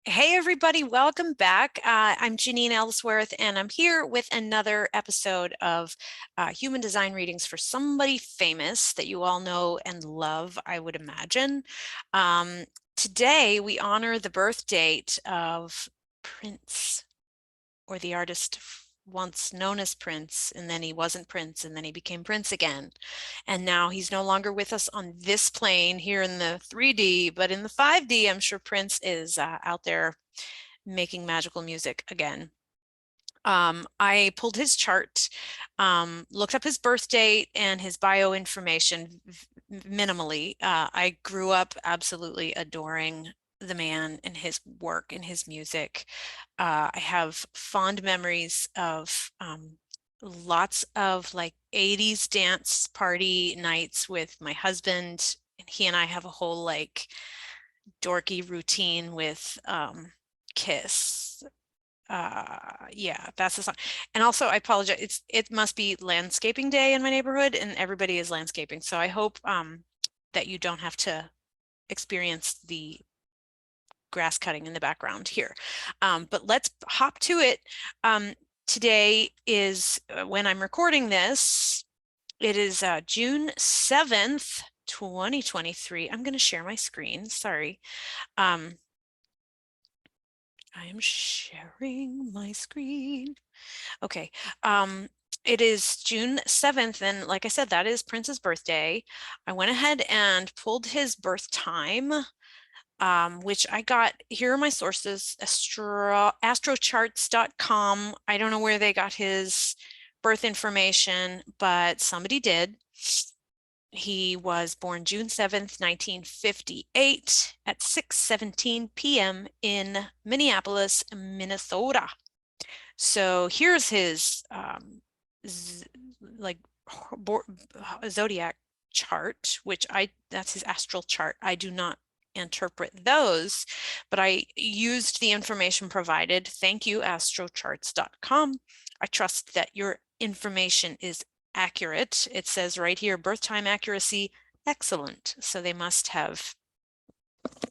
Hey everybody, welcome back. I'm Janine Ellsworth, and I'm here with another episode of Human Design Readings for somebody famous that you all know and love, I would imagine. Um, Today, we honor the birth date of Prince, or the artist once known as Prince, and then he wasn't Prince, and then he became Prince again. And now he's no longer with us on this plane here in the 3D, but in the 5D, I'm sure Prince is out there making magical music again. I pulled his chart, looked up his birth date and his bio information minimally. I grew up absolutely adoring the man and his work and his music. I have fond memories of lots of like 80s dance party nights with my husband. And he and I have a whole like dorky routine with Kiss. Yeah, that's the song. And also I apologize, it must be landscaping day in my neighborhood and everybody is landscaping, so I hope that you don't have to experience the grass cutting in the background here. But let's hop to it. Today is when I'm recording this, it is June 7th 2023. I'm going to share my screen, sorry. I am sharing my screen. Okay. It is June 7th, and like I said, that is Prince's birthday. I went ahead and pulled his birth time, which I got. Here are my sources, astrocharts.com. I don't know where they got his birth information, but somebody did. He was born June 7th, 1958 at 6:17 p.m. in Minneapolis, Minnesota. So here's his like zodiac chart, which that's his astral chart. I do not interpret those, but I used the information provided. Thank you, astrocharts.com. I trust that your information is accurate. It says right here, birth time accuracy, excellent. So they must have,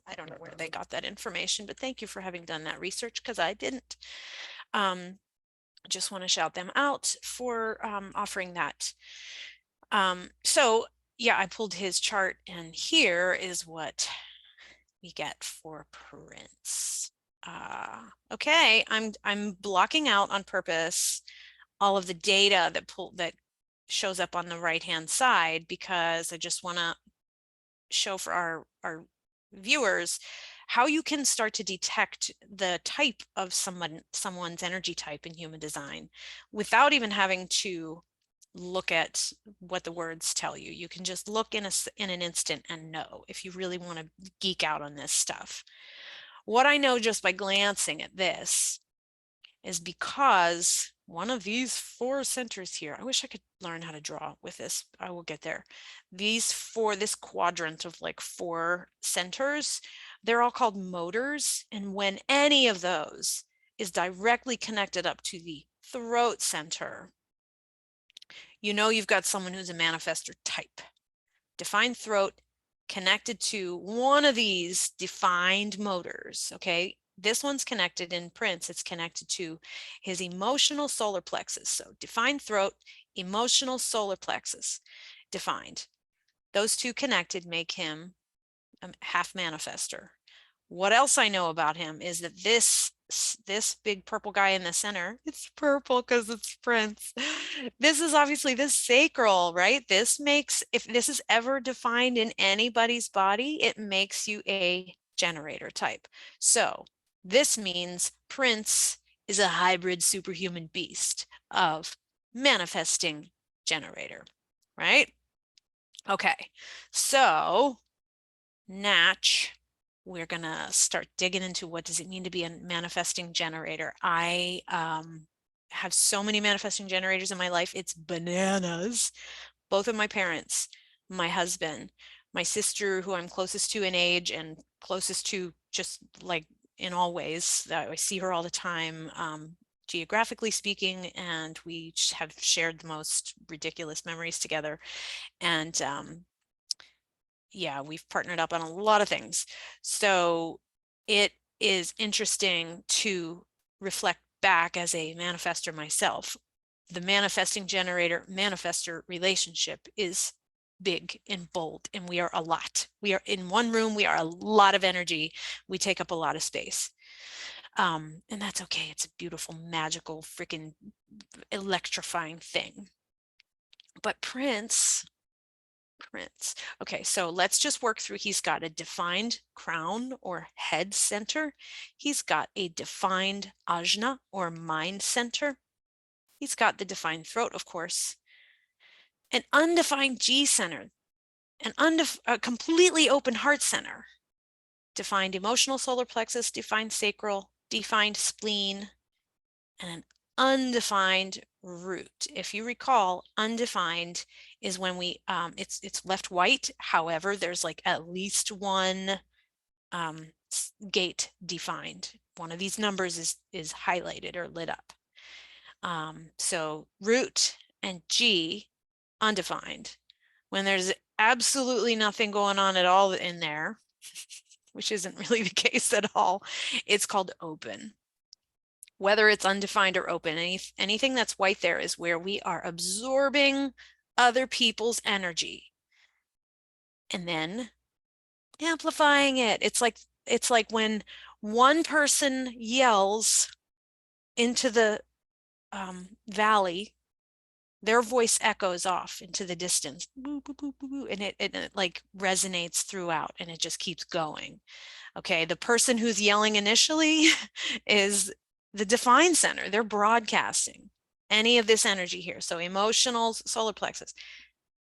I don't know where they got that information, but thank you for having done that research because I didn't. Just want to shout them out for offering that. So yeah, I pulled his chart and here is what we get for Prince. Okay, I'm blocking out on purpose all of the data that shows up on the right hand side because I just want to show for our viewers how you can start to detect the type of someone's energy type in human design without even having to look at what the words tell you. You can just look in an instant and know if you really want to geek out on this stuff. What I know just by glancing at this is because one of these four centers here, I wish I could learn how to draw with this. I will get there. This quadrant of like four centers, they're all called motors. And when any of those is directly connected up to the throat center, you know you've got someone who's a manifestor type. Defined throat connected to one of these defined motors, okay? This one's connected in Prince, it's connected to his emotional solar plexus. So defined throat, emotional solar plexus, defined. Those two connected make him a half manifestor. What else I know about him is that this big purple guy in the center, it's purple because it's Prince. This is obviously the sacral, right? This makes, if this is ever defined in anybody's body, it makes you a generator type. So this means Prince is a hybrid superhuman beast of manifesting generator, right? Okay, so Natch, we're gonna start digging into what does it mean to be a manifesting generator. I have so many manifesting generators in my life. It's bananas. Both of my parents, my husband, my sister, who I'm closest to in age and closest to just like in all ways. I see her all the time, geographically speaking, and we have shared the most ridiculous memories together. And yeah, we've partnered up on a lot of things. So it is interesting to reflect back as a manifester myself. The manifesting generator manifester relationship is big and bold, and we are a lot. We are in one room, we are a lot of energy, we take up a lot of space. And that's okay. It's a beautiful, magical, freaking electrifying thing. But Prince, okay, so let's just work through. He's got a defined crown or head center. He's got a defined ajna or mind center. He's got the defined throat, of course. An undefined G center, a completely open heart center, defined emotional solar plexus, defined sacral, defined spleen, and an undefined root. If you recall, undefined is when we it's left white. However, there's like at least one gate defined. One of these numbers is highlighted or lit up. So root and G, undefined. When there's absolutely nothing going on at all in there, which isn't really the case at all, it's called open. Whether it's undefined or open, anything that's white there is where we are absorbing other people's energy and then amplifying it. It's like when one person yells into the valley, their voice echoes off into the distance, boo, boo, boo, boo, boo, and it like resonates throughout, and it just keeps going. Okay, the person who's yelling initially is the defined center. They're broadcasting any of this energy here. So emotional, solar plexus.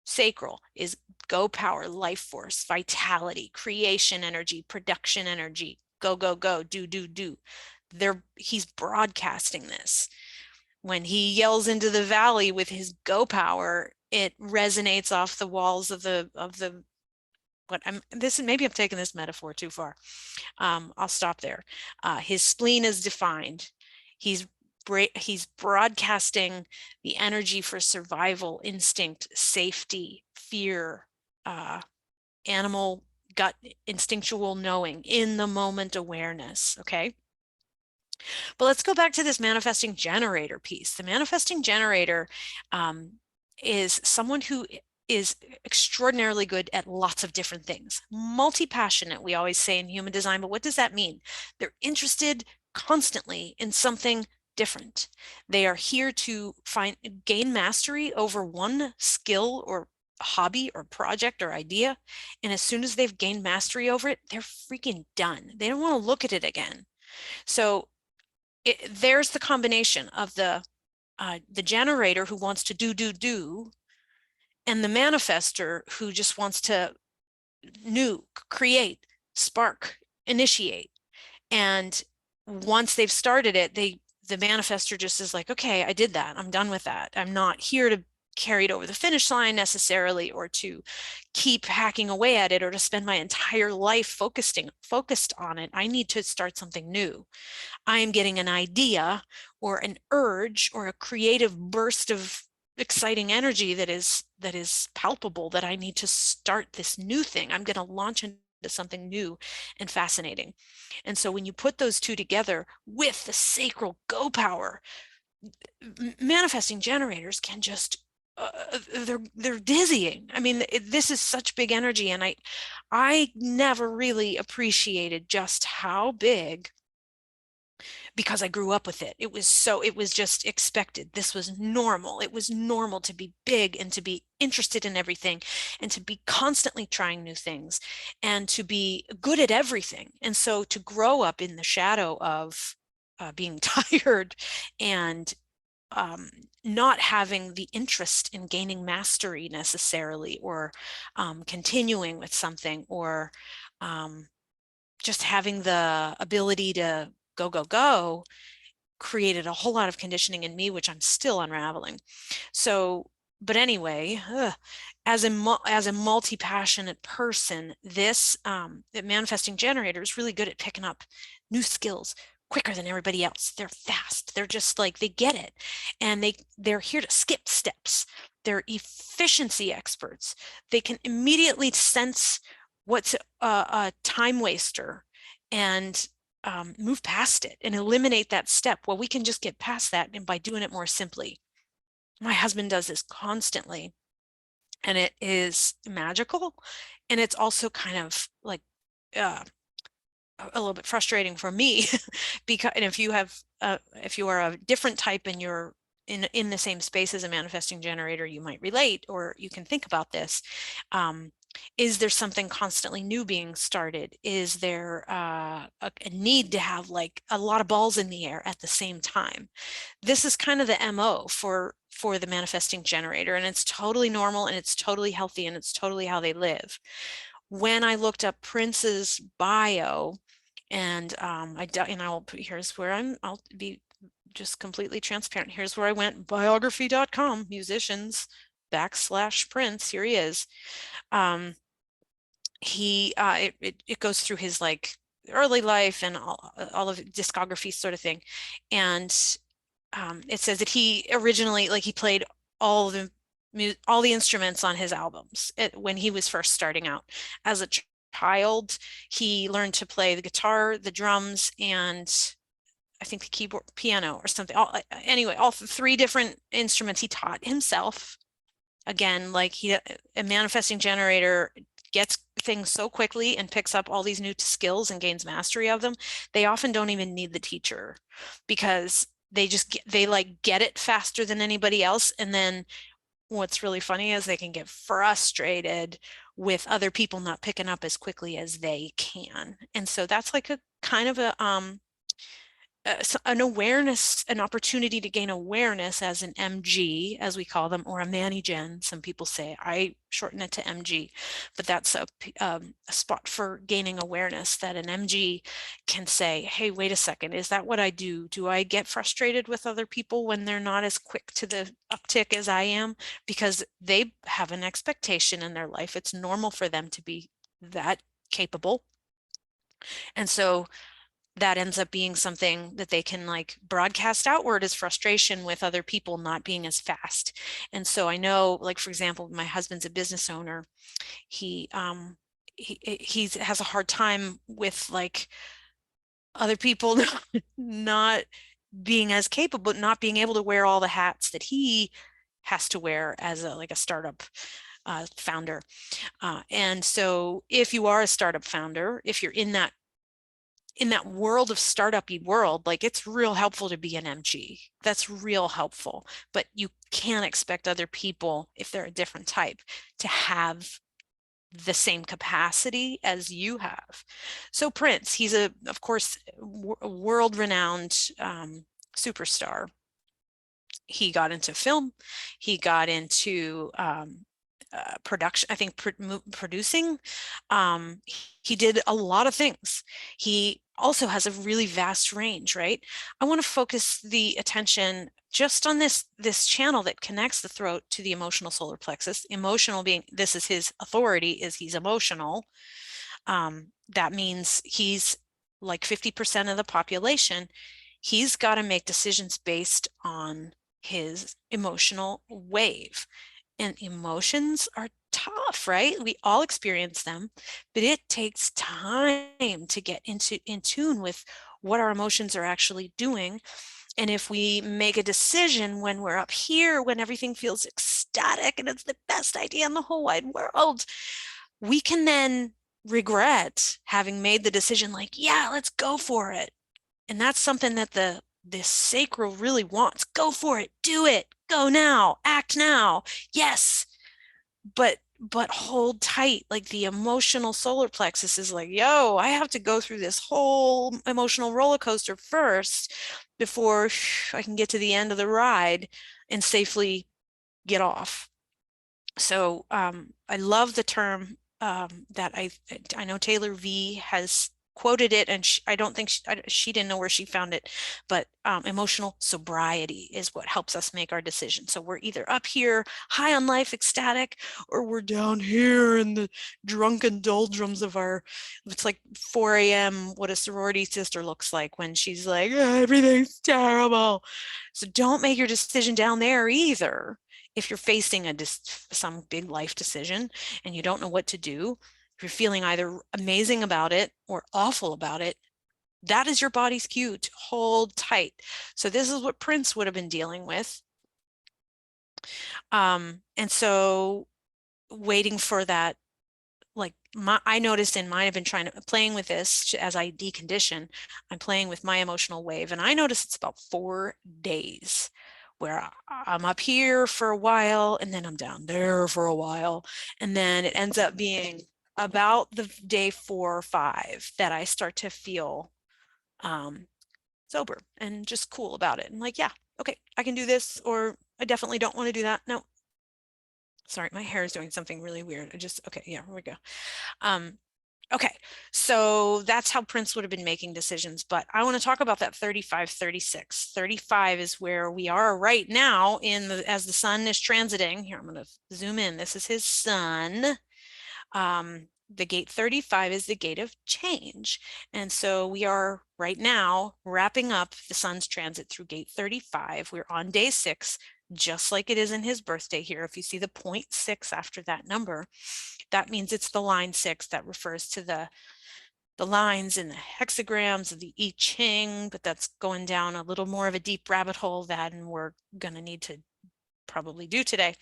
Sacral is go power, life force, vitality, creation energy, production energy, go, go, go, do, do, do. He's broadcasting this. When he yells into the valley with his go power, it resonates off the walls of the maybe I'm taking this metaphor too far. I'll stop there. His spleen is defined. He's broadcasting the energy for survival, instinct, safety, fear, animal gut instinctual knowing, in the moment awareness. Okay. But let's go back to this manifesting generator piece. The manifesting generator is someone who is extraordinarily good at lots of different things. Multi-passionate, we always say in human design, but what does that mean? They're interested constantly in something different. They are here to gain mastery over one skill or hobby or project or idea. And as soon as they've gained mastery over it, they're freaking done. They don't want to look at it again. So there's the combination of the generator who wants to do, and the manifester who just wants to create, spark, initiate. And once they've started it, the manifester just is like, okay, I did that. I'm done with that. I'm not here to carry it over the finish line necessarily, or to keep hacking away at it, or to spend my entire life focused on it. I need to start something new. I am getting an idea or an urge or a creative burst of exciting energy that is palpable, that I need to start this new thing. I'm going to launch into something new and fascinating. And so when you put those two together with the sacral go power, manifesting generators can just they're dizzying. I mean, this is such big energy, and I never really appreciated just how big, because I grew up with it. It was just expected. This was normal. It was normal to be big and to be interested in everything and to be constantly trying new things and to be good at everything. And so to grow up in the shadow of being tired and not having the interest in gaining mastery necessarily, or continuing with something, or just having the ability to go, created a whole lot of conditioning in me, which I'm still unraveling. So, but anyway, as a multi-passionate person, this manifesting generator is really good at picking up new skills quicker than everybody else. They're fast. They're just like, they get it. And they're here to skip steps. They're efficiency experts. They can immediately sense what's a time waster and move past it and eliminate that step. Well, we can just get past that and by doing it more simply. My husband does this constantly, and it is magical. And it's also kind of like a little bit frustrating for me because, and if you are a different type and you're in the same space as a manifesting generator, you might relate, or you can think about this. Is there something constantly new being started? Is there a need to have like a lot of balls in the air at the same time? This is kind of the MO for the manifesting generator, and it's totally normal and it's totally healthy and it's totally how they live. When I looked up Prince's bio, and here's where I'll be just completely transparent. Here's where I went, biography.com, musicians /Prince. Here he is. It goes through his like early life and all of discography sort of thing. And it says that he originally, like, he played all the instruments on his albums when he was first starting out. As a child, he learned to play the guitar, the drums, and I think the keyboard, piano or something. Anyway, all 3 different instruments he taught himself. Again, like a manifesting generator gets things so quickly and picks up all these new skills and gains mastery of them. They often don't even need the teacher because they like get it faster than anybody else. And then what's really funny is they can get frustrated with other people not picking up as quickly as they can. And so that's like a kind of an awareness, an opportunity to gain awareness as an MG, as we call them, or a Manny-Gen. Some people say, I shorten it to MG, but that's a spot for gaining awareness that an MG can say, hey, wait a second, is that what I do? Do I get frustrated with other people when they're not as quick to the uptick as I am? Because they have an expectation in their life. It's normal for them to be that capable. And so that ends up being something that they can like broadcast outward as frustration with other people not being as fast. And so I know, like, for example, my husband's a business owner. He has a hard time with like other people not being as capable, not being able to wear all the hats that he has to wear as a startup founder. And so if you are a startup founder, if you're in that world of startup-y world, like, it's real helpful to be an MG. That's real helpful, but you can't expect other people, if they're a different type, to have the same capacity as you have. So Prince, he's of course, a world-renowned superstar. He got into film, he got into production, I think producing. He did a lot of things. He also has a really vast range, right? I want to focus the attention just on this channel that connects the throat to the emotional solar plexus. Emotional being, this is his authority, is he's emotional. That means he's like 50% of the population. He's got to make decisions based on his emotional wave. And emotions are tough, right? We all experience them, but it takes time to get in tune with what our emotions are actually doing. And if we make a decision when we're up here, when everything feels ecstatic and it's the best idea in the whole wide world, we can then regret having made the decision, like, yeah, let's go for it. And that's something that this sacral really wants. Go for it, do it, go now, act now. Yes, but hold tight. Like, the emotional solar plexus is like, yo, I have to go through this whole emotional roller coaster first before I can get to the end of the ride and safely get off. So I love the term that I know Taylor V has quoted it, and I don't think she didn't know where she found it, but emotional sobriety is what helps us make our decision. So we're either up here high on life, ecstatic, or we're down here in the drunken doldrums of it's like 4 a.m. what a sorority sister looks like when she's like, everything's terrible. So don't make your decision down there either. If you're facing some big life decision and you don't know what to do, if you're feeling either amazing about it or awful about it, That is your body's cue to hold tight. So this is what Prince would have been dealing with. And so waiting for that, like I noticed in mine, I've been playing with this as I decondition. I'm playing with my emotional wave, and I notice it's about 4 days where I'm up here for a while, and then I'm down there for a while, and then it ends up being about the day 4 or 5 that I start to feel sober and just cool about it. And like, yeah, okay, I can do this, or I definitely don't want to do that. No, sorry, my hair is doing something really weird. Okay, yeah, here we go. Okay, so that's how Prince would have been making decisions, but I want to talk about that 35, 36. 35 is where we are right now as the sun is transiting. Here, I'm going to zoom in. This is his sun. The gate 35 is the gate of change. And so we are right now wrapping up the sun's transit through gate 35. We're on day 6, just like it is in his birthday here. If you see the 0.6 after that number, that means it's the line 6 that refers to the lines in the hexagrams of the I Ching, but that's going down a little more of a deep rabbit hole than we're going to need to probably do today.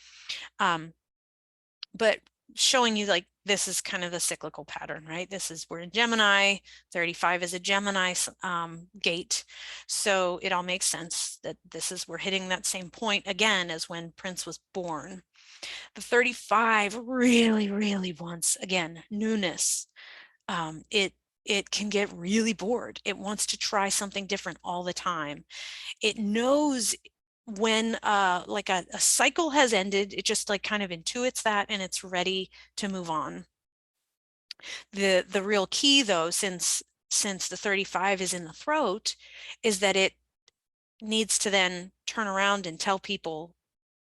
But showing you like this is kind of the cyclical pattern, right? We're in Gemini, 35 is a Gemini gate. So it all makes sense that we're hitting that same point again as when Prince was born. The 35 really, really wants, again, newness. It can get really bored. It wants to try something different all the time. It knows when like a cycle has ended, it just like kind of intuits that and it's ready to move on. The real key though, since the 35 is in the throat, is that it needs to then turn around and tell people,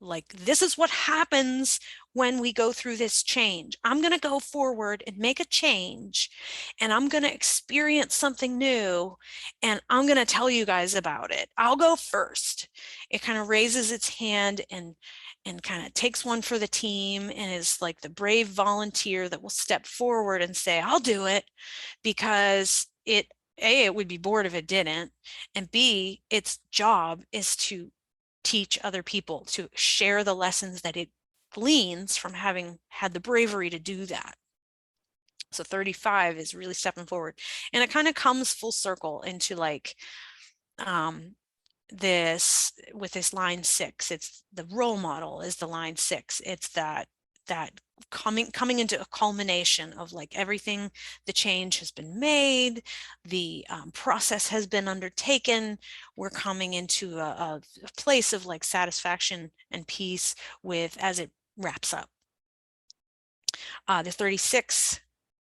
like, this is what happens when we go through this change. I'm going to go forward and make a change, and I'm going to experience something new, and I'm going to tell you guys about it. I'll go first. It kind of raises its hand and kind of takes one for the team and is like the brave volunteer that will step forward and say, I'll do it, because it would be bored if it didn't, and B, its job is to teach other people, to share the lessons that it gleans from having had the bravery to do that. So 35 is really stepping forward, and it kind of comes full circle into like this with this line 6. It's the role model is the line 6. It's that coming into a culmination of like everything, the change has been made, the process has been undertaken, we're coming into a place of like satisfaction and peace with as it wraps up. The 36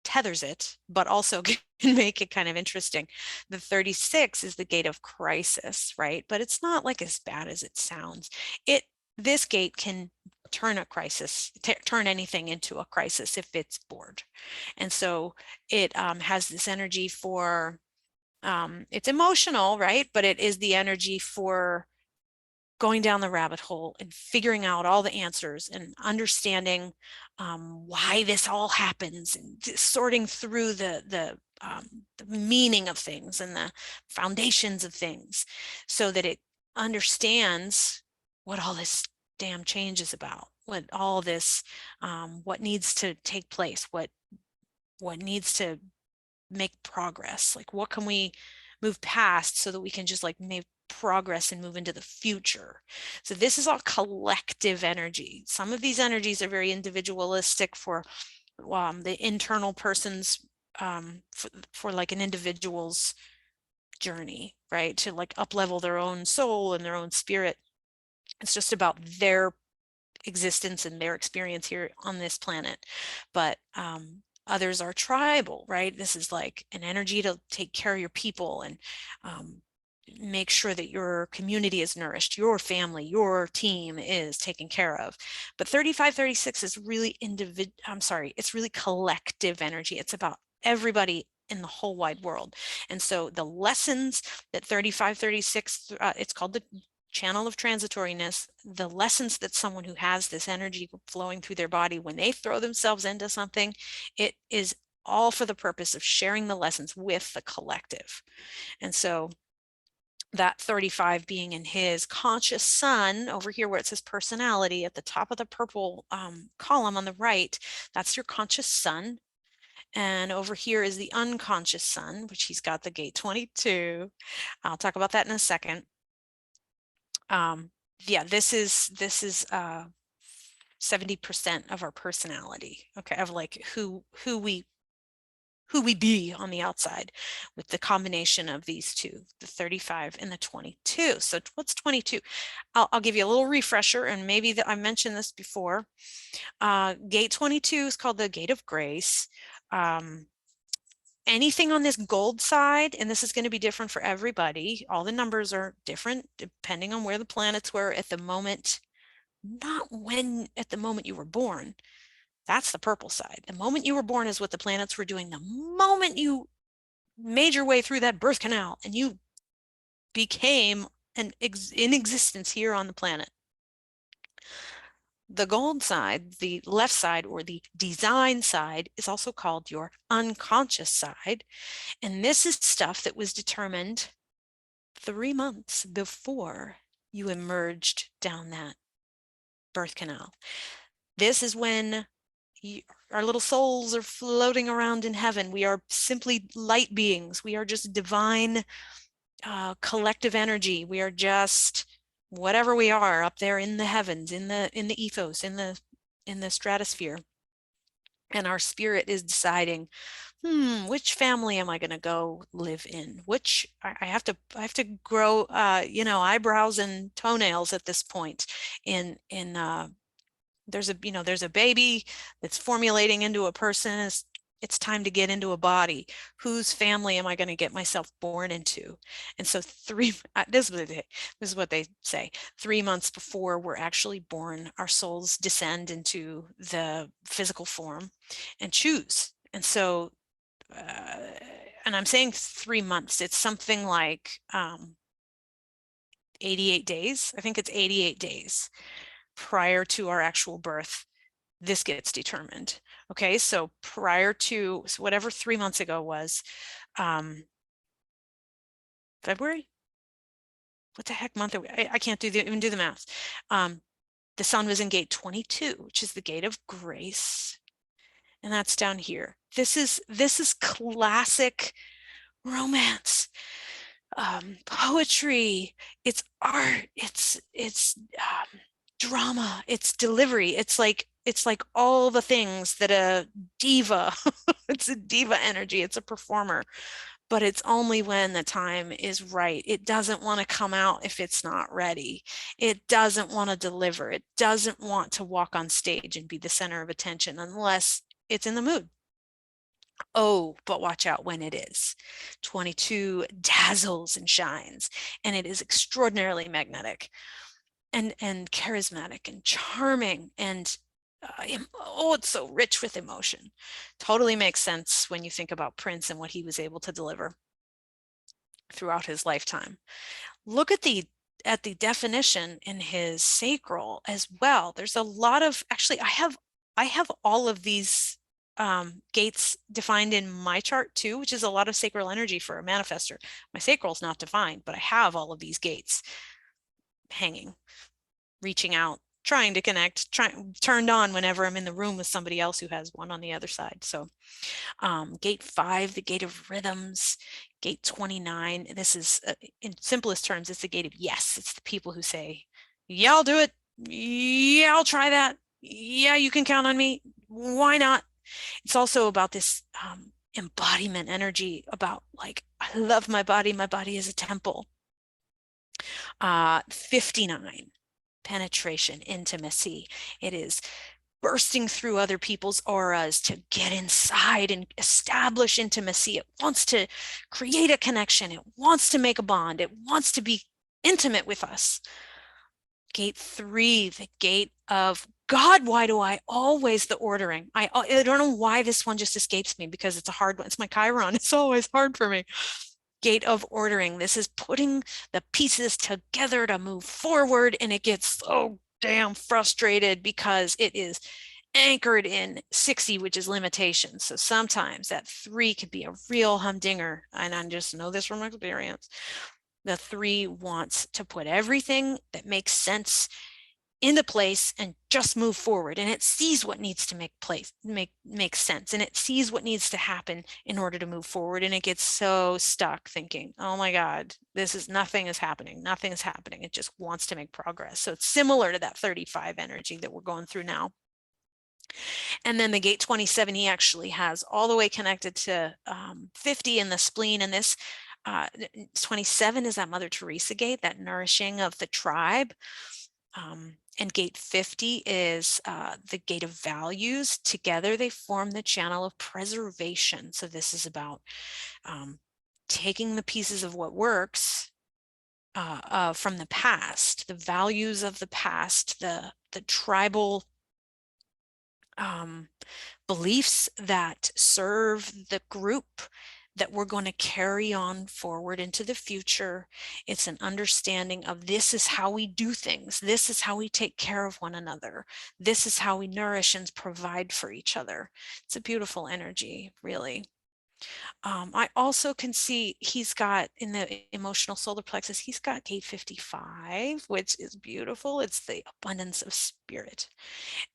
tethers it, but also can make it kind of interesting. The 36 is the gate of crisis, right? But it's not like as bad as it sounds. This gate can turn a crisis, turn anything into a crisis if it's bored. And so it has this energy for, it's emotional, right? But it is the energy for going down the rabbit hole and figuring out all the answers and understanding why this all happens, and sorting through the meaning of things and the foundations of things, so that it understands what all this damn change is about, what all this, what needs to take place, what needs to make progress, like what can we move past so that we can just like make progress and move into the future. So this is all collective energy. Some of these energies are very individualistic for the internal person's for like an individual's journey, right, to like up level their own soul and their own spirit. It's just about their existence and their experience here on this planet. But others are tribal, right? This is like an energy to take care of your people and make sure that your community is nourished, your family, your team is taken care of. But 35, 36 is really it's really collective energy. It's about everybody in the whole wide world. And so the lessons that 35, 36, it's called the Channel of Transitoriness, the lessons that someone who has this energy flowing through their body, when they throw themselves into something, it is all for the purpose of sharing the lessons with the collective. And so that 35 being in his conscious sun over here where it says personality at the top of the purple column on the right, that's your conscious sun. And over here is the unconscious sun, which he's got the gate 22. I'll talk about that in a second. Yeah, this is 70% of our personality, okay, of like who we be on the outside, with the combination of these two, the 35 and the 22. So what's 22? I'll give you a little refresher, and maybe I mentioned this before. Gate 22 is called the gate of grace. Anything on this gold side, and this is going to be different for everybody, all the numbers are different depending on where the planets were at the moment, not when at the moment you were born. That's the purple side. The moment you were born is what the planets were doing. The moment you made your way through that birth canal and you became in existence here on the planet. The gold side, the left side, or the design side, is also called your unconscious side. And this is stuff that was determined 3 months before you emerged down that birth canal. This is when our little souls are floating around in heaven. We are simply light beings. We are just divine collective energy. We are just whatever we are up there in the heavens, in the ethos, in the stratosphere. And our spirit is deciding, which family am I going to go live in? Which I have to grow, eyebrows and toenails at this point. There's a baby that's formulating into a person. It's time to get into a body. Whose family am I going to get myself born into? And so this is what they say. 3 months before we're actually born, our souls descend into the physical form and choose. And so, and I'm saying 3 months, it's something like 88 days. I think it's 88 days prior to our actual birth. This gets determined. Okay, so prior to whatever 3 months ago was, February? What the heck month are we? I can't even do the math. The sun was in gate 22, which is the gate of grace. And that's down here. This is classic romance, poetry, it's art, it's drama, it's delivery. It's like all the things that a diva, it's a diva energy, it's a performer, but it's only when the time is right. It doesn't want to come out if it's not ready. It doesn't want to deliver. It doesn't want to walk on stage and be the center of attention unless it's in the mood. Oh, but watch out when it is. 22 dazzles and shines, and it is extraordinarily magnetic and charismatic and charming, and it's so rich with emotion. Totally makes sense when you think about Prince and what he was able to deliver throughout his lifetime. Look at the definition in his sacral as well. There's a lot of, actually, I have all of these gates defined in my chart too, which is a lot of sacral energy for a manifester. My sacral is not defined, but I have all of these gates hanging, reaching out, trying to connect, turned on whenever I'm in the room with somebody else who has one on the other side. So gate 5, the gate of rhythms. Gate 29, this is in simplest terms, it's the gate of yes. It's the people who say, yeah, I'll do it. Yeah, I'll try that. Yeah, you can count on me. Why not? It's also about this embodiment energy, about like, I love my body. My body is a temple. 59, penetration, intimacy. It is bursting through other people's auras to get inside and establish intimacy. It wants to create a connection. It wants to make a bond. It wants to be intimate with us. Gate 3, the gate of God. Why do I always, the ordering? I don't know why this one just escapes me, because it's a hard one. It's my Chiron. It's always hard for me. Gate of ordering. This is putting the pieces together to move forward, and it gets so damn frustrated because it is anchored in 60, which is limitation. So sometimes that 3 could be a real humdinger. And I just know this from experience. The 3 wants to put everything that makes sense into place and just move forward, and it sees what needs to make sense, and it sees what needs to happen in order to move forward, and it gets so stuck thinking, oh my god, nothing is happening, it just wants to make progress. So it's similar to that 35 energy that we're going through now. And then the gate 27, he actually has all the way connected to 50 in the spleen, and this 27 is that Mother Teresa gate, that nourishing of the tribe. And gate 50 is the gate of values. Together they form the channel of preservation. So this is about taking the pieces of what works from the past, the values of the past, the tribal beliefs that serve the group that we're going to carry on forward into the future. It's an understanding of this is how we do things. This is how we take care of one another. This is how we nourish and provide for each other. It's a beautiful energy, really. I also can see he's got in the emotional solar plexus, he's got gate 55, which is beautiful. It's the abundance of spirit.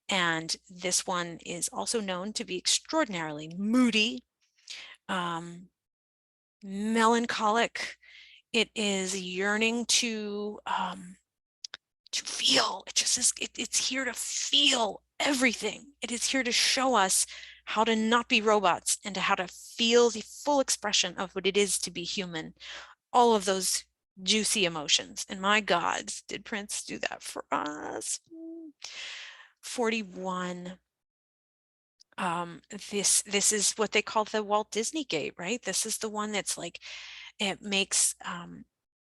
And this one is also known to be extraordinarily moody, melancholic. It is yearning to feel. It just is, it's here to feel everything. It is here to show us how to not be robots and to how to feel the full expression of what it is to be human. All of those juicy emotions. And my God, did Prince do that for us? 41. This is what they call the Walt Disney gate, right? This is the one that's like, it makes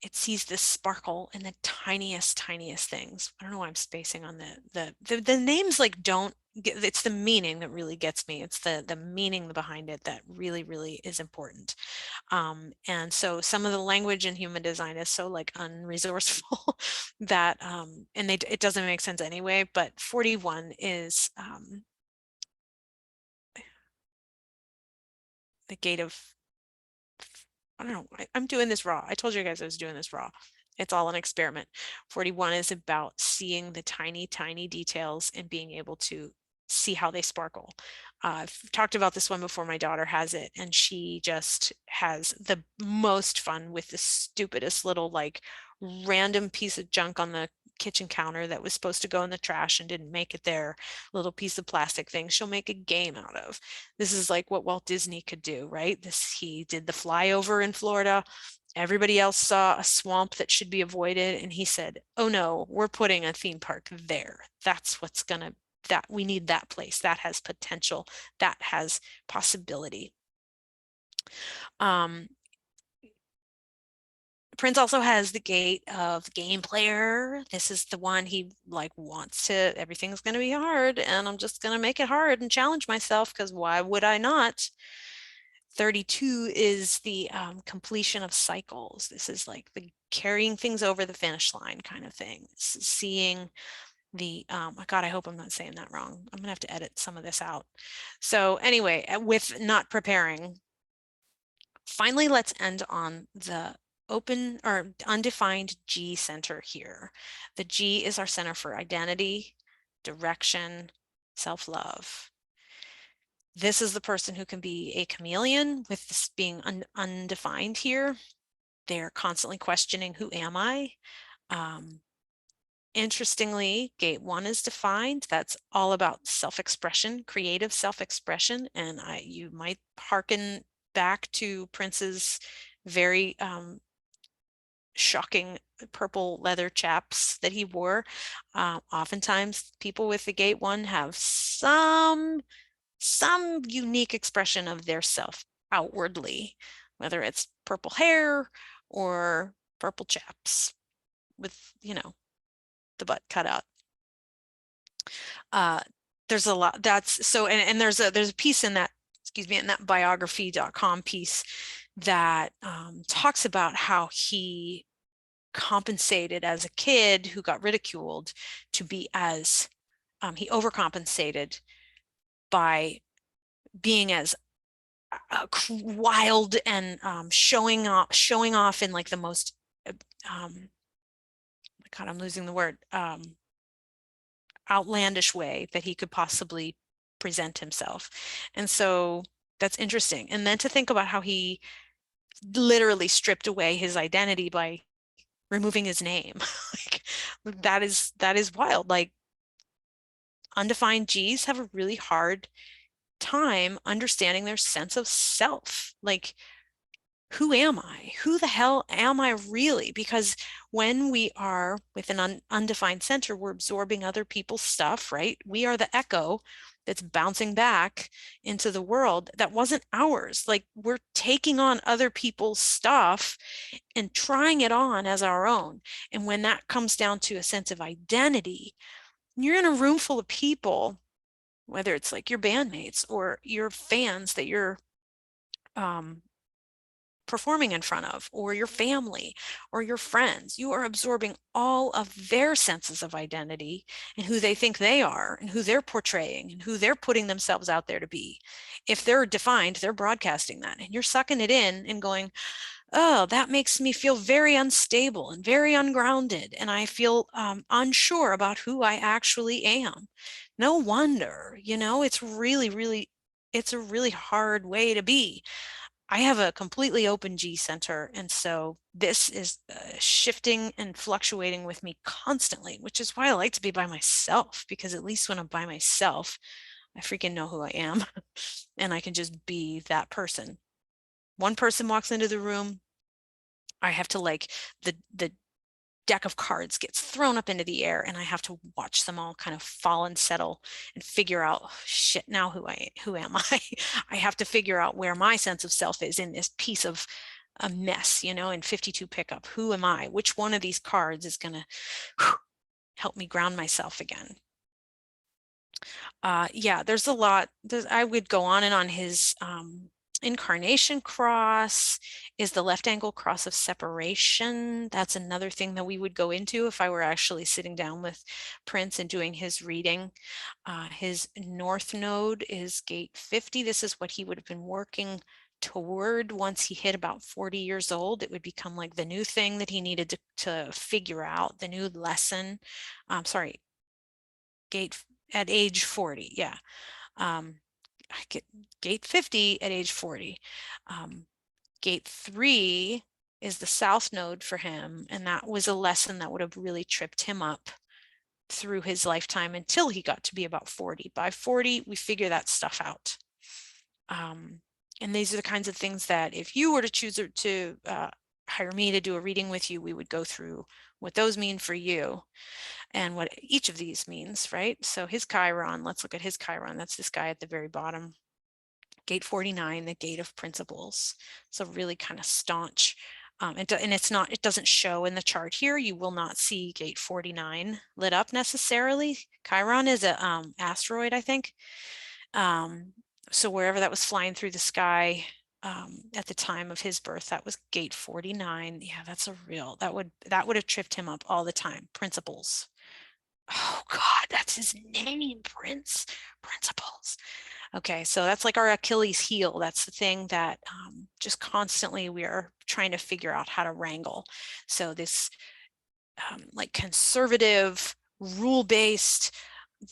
it sees the sparkle in the tiniest things. I don't know why I'm spacing on the names, like, don't get, it's the meaning that really gets me. It's the meaning behind it that really is important. And so some of the language in human design is so like unresourceful that and it doesn't make sense anyway. But 41 is the gate of, I don't know, I'm doing this raw. I told you guys I was doing this raw. It's all an experiment. 41 is about seeing the tiny details and being able to see how they sparkle. I've talked about this one before. My daughter has it, and she just has the most fun with the stupidest little like random piece of junk on the kitchen counter that was supposed to go in the trash and didn't make it there. Little piece of plastic thing she'll make a game out of. This is like what Walt Disney could do, right? He did the flyover in Florida. Everybody else saw a swamp that should be avoided, and he said, oh no, we're putting a theme park there. That's what's gonna, that we need that place. That has potential. That has possibility. Prince also has the gate of game player. This is the one he like wants to, everything's going to be hard and I'm just going to make it hard and challenge myself, because why would I not? 32 is the completion of cycles. This is like the carrying things over the finish line kind of thing. This is seeing the, oh God, I hope I'm not saying that wrong. I'm gonna have to edit some of this out. So anyway, with not preparing, finally, let's end on the open or undefined G center here. The G is our center for identity, direction, self-love. This is the person who can be a chameleon with this being undefined here. They're constantly questioning, who am I? Interestingly, gate 1 is defined. That's all about self-expression, creative self-expression. And you might hearken back to Prince's very shocking purple leather chaps that he wore. Oftentimes people with the gate 1 have some unique expression of their self outwardly, whether it's purple hair or purple chaps with, you know, the butt cut out. There's a lot that's so, and there's a piece in that, excuse me, in that biography.com piece that talks about how he compensated as a kid who got ridiculed to be as he overcompensated by being as wild and showing off in like the most God, I'm losing the word, outlandish way that he could possibly present himself. And so that's interesting. And then to think about how he literally stripped away his identity by removing his name. Like, that is wild. Like, undefined G's have a really hard time understanding their sense of self. Like, who am I? Who the hell am I really? Because when we are with an undefined center, we're absorbing other people's stuff, right? We are the echo that's bouncing back into the world that wasn't ours. Like, we're taking on other people's stuff and trying it on as our own. And when that comes down to a sense of identity, you're in a room full of people, whether it's like your bandmates or your fans that you're performing in front of, or your family or your friends. You are absorbing all of their senses of identity and who they think they are and who they're portraying and who they're putting themselves out there to be. If they're defined, they're broadcasting that, and you're sucking it in and going, oh, that makes me feel very unstable and very ungrounded, and I feel unsure about who I actually am. No wonder, it's it's a really hard way to be. I have a completely open G center, and so this is shifting and fluctuating with me constantly, which is why I like to be by myself, because at least when I'm by myself, I freaking know who I am and I can just be that person. One person walks into the room, I have to, like, the deck of cards gets thrown up into the air, and I have to watch them all kind of fall and settle and figure out, oh, shit, now who am I? I have to figure out where my sense of self is in this piece of a mess, in 52 pickup. Who am I? Which one of these cards is going to help me ground myself again? Yeah, there's a lot. I would go on and on. His incarnation cross is the left angle cross of separation. That's another thing that we would go into if I were actually sitting down with Prince and doing his reading. His north node is gate 50. This is what he would have been working toward once he hit about 40 years old. It would become like the new thing that he needed to figure out, the new lesson. Sorry, gate at age 40. Yeah. Gate 50 at age 40. Gate 3 is the south node for him, and that was a lesson that would have really tripped him up through his lifetime until he got to be about 40. By 40, we figure that stuff out. And these are the kinds of things that if you were to choose to hire me to do a reading with you, we would go through what those mean for you and what each of these means, right? So his Chiron, let's look at his Chiron. That's this guy at the very bottom. Gate 49, the gate of principles. So really kind of staunch. And it doesn't show in the chart here. You will not see gate 49 lit up necessarily. Chiron is a asteroid, I think. So wherever that was flying through the sky at the time of his birth, that was gate 49. Yeah, that's that would have tripped him up all the time. Principles. Oh God, that's his name, Principles. Okay, so that's like our Achilles heel. That's the thing that just constantly we are trying to figure out how to wrangle. So this like conservative, rule-based,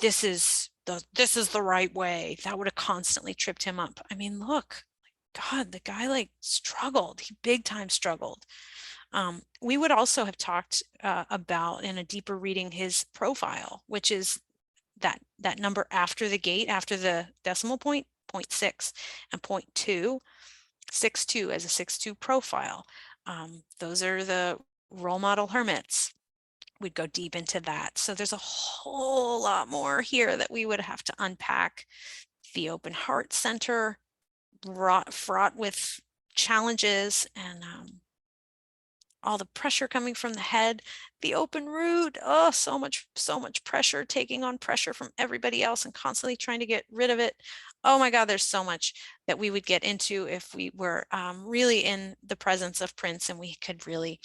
this is the right way, that would have constantly tripped him up. I mean, look, God, the guy like struggled. He big time struggled. We would also have talked about in a deeper reading his profile, which is that number after the gate, after the decimal point, 0.6 and 0.2, 6.2 as a 6.2 profile. Those are the role model hermits. We'd go deep into that. So there's a whole lot more here that we would have to unpack. The open heart center, fraught with challenges and all the pressure coming from the head. The open root, oh, so much pressure, taking on pressure from everybody else and constantly trying to get rid of it. Oh my God, there's so much that we would get into if we were really in the presence of Prince and we could really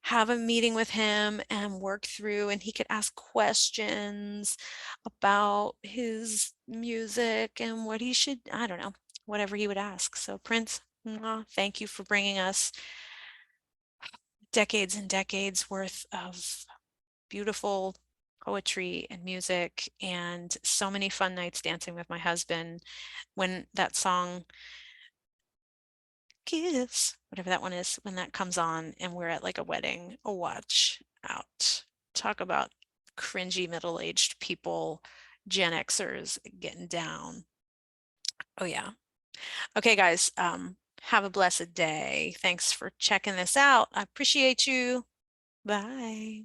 have a meeting with him and work through, and he could ask questions about his music and what he should, I don't know, whatever he would ask. So Prince, thank you for bringing us decades and decades worth of beautiful poetry and music, and so many fun nights dancing with my husband when that song Kiss, whatever that one is, when that comes on and we're at like a wedding. Oh, watch out. Talk about cringy middle-aged people, Gen Xers getting down. Oh yeah. Okay, guys, have a blessed day. Thanks for checking this out. I appreciate you. Bye.